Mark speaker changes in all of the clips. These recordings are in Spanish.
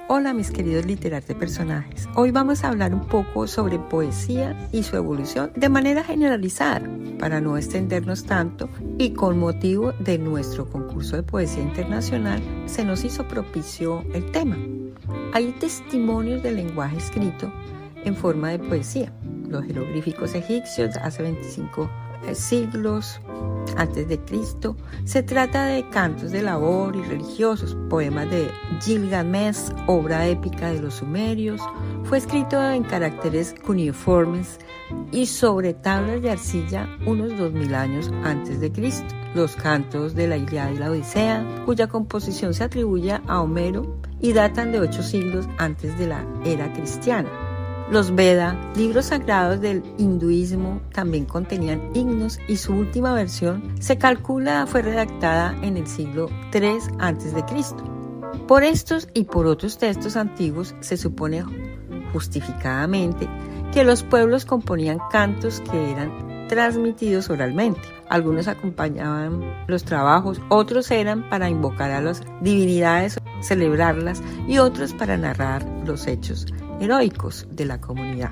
Speaker 1: Hola mis queridos literatos de personajes, hoy vamos a hablar un poco sobre poesía y su evolución de manera generalizada, para no extendernos tanto y con motivo de nuestro concurso de poesía internacional se nos hizo propicio el tema. Hay testimonios del lenguaje escrito en forma de poesía, los jeroglíficos egipcios hace 25 siglos antes de Cristo. Se trata de cantos de labor y religiosos, poemas de Gilgamesh, obra épica de los sumerios. Fue escrito en caracteres cuneiformes y sobre tablas de arcilla unos 2000 años antes de Cristo. Los cantos de la Ilíada y la Odisea, cuya composición se atribuye a Homero y datan de 8 siglos antes de la era cristiana. Los Veda, libros sagrados del hinduismo, también contenían himnos y su última versión se calcula fue redactada en el siglo III a.C. Por estos y por otros textos antiguos se supone justificadamente que los pueblos componían cantos que eran transmitidos oralmente. Algunos acompañaban los trabajos, otros eran para invocar a las divinidades, celebrarlas y otros para narrar los hechos heroicos de la comunidad.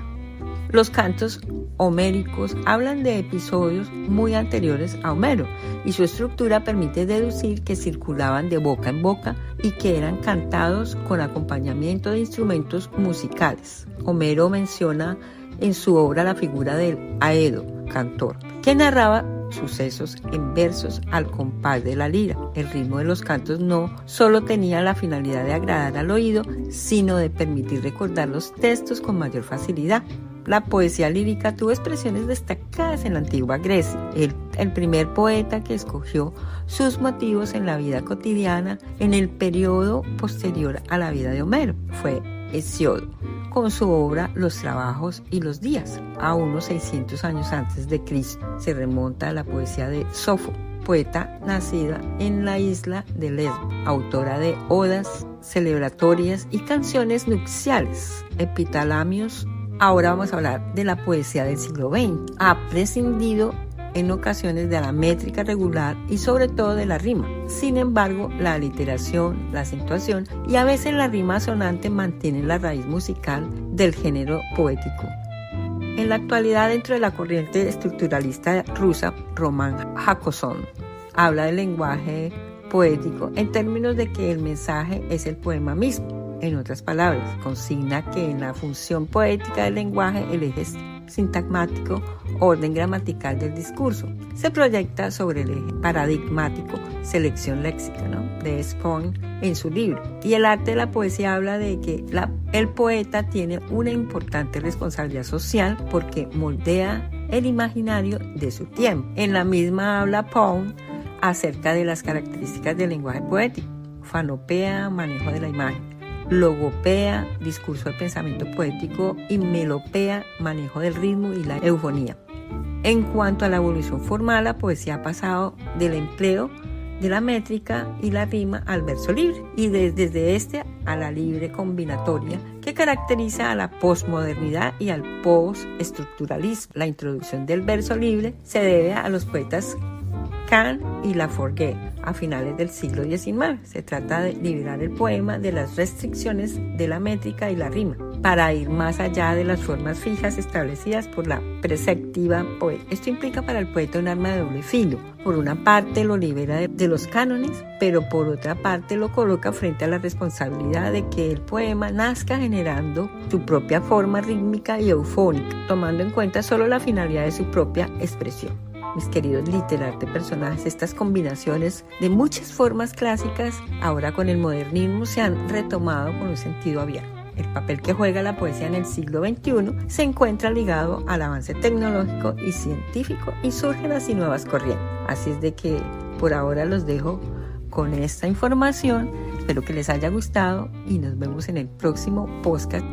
Speaker 1: Los cantos homéricos hablan de episodios muy anteriores a Homero y su estructura permite deducir que circulaban de boca en boca y que eran cantados con acompañamiento de instrumentos musicales. Homero menciona en su obra la figura del Aedo, cantor, que narraba sucesos en versos al compás de la lira. El ritmo de los cantos no solo tenía la finalidad de agradar al oído, sino de permitir recordar los textos con mayor facilidad. La poesía lírica tuvo expresiones destacadas en la antigua Grecia. El primer poeta que escogió sus motivos en la vida cotidiana en el periodo posterior a la vida de Homero fue Hesíodo, con su obra Los Trabajos y los Días, a unos 600 años antes de Cristo. Se remonta a la poesía de Sofo, poeta nacida en la isla de Lesbos, autora de odas celebratorias y canciones nupciales, epitalamios. Ahora vamos a hablar de la poesía del siglo XX. Ha prescindido en ocasiones de la métrica regular y sobre todo de la rima. Sin embargo, la aliteración, la acentuación y a veces la rima sonante mantienen la raíz musical del género poético. En la actualidad, dentro de la corriente estructuralista rusa, Roman Jakobson habla del lenguaje poético en términos de que el mensaje es el poema mismo. En otras palabras, consigna que en la función poética del lenguaje el eje sintagmático, orden gramatical del discurso, se proyecta sobre el eje paradigmático, selección léxica, de Spohn en su libro. Y el arte de la poesía habla de que el poeta tiene una importante responsabilidad social porque moldea el imaginario de su tiempo. En la misma habla Pound acerca de las características del lenguaje poético: fanopea, manejo de la imagen; logopea, discurso del pensamiento poético; y melopea, manejo del ritmo y la eufonía. En cuanto a la evolución formal, la poesía ha pasado del empleo de la métrica y la rima al verso libre y desde este a la libre combinatoria que caracteriza a la posmodernidad y al postestructuralismo. La introducción del verso libre se debe a los poetas Kant y Laforgue a finales del siglo XIX. Se trata de liberar el poema de las restricciones de la métrica y la rima para ir más allá de las formas fijas establecidas por la preceptiva poeta. Esto implica para el poeta un arma de doble filo. Por una parte lo libera de los cánones, pero por otra parte lo coloca frente a la responsabilidad de que el poema nazca generando su propia forma rítmica y eufónica, tomando en cuenta solo la finalidad de su propia expresión. Mis queridos literatos de personajes, estas combinaciones de muchas formas clásicas ahora con el modernismo se han retomado con un sentido abierto. El papel que juega la poesía en el siglo XXI se encuentra ligado al avance tecnológico y científico y surgen así nuevas corrientes. Así es de que por ahora los dejo con esta información. Espero que les haya gustado y nos vemos en el próximo podcast.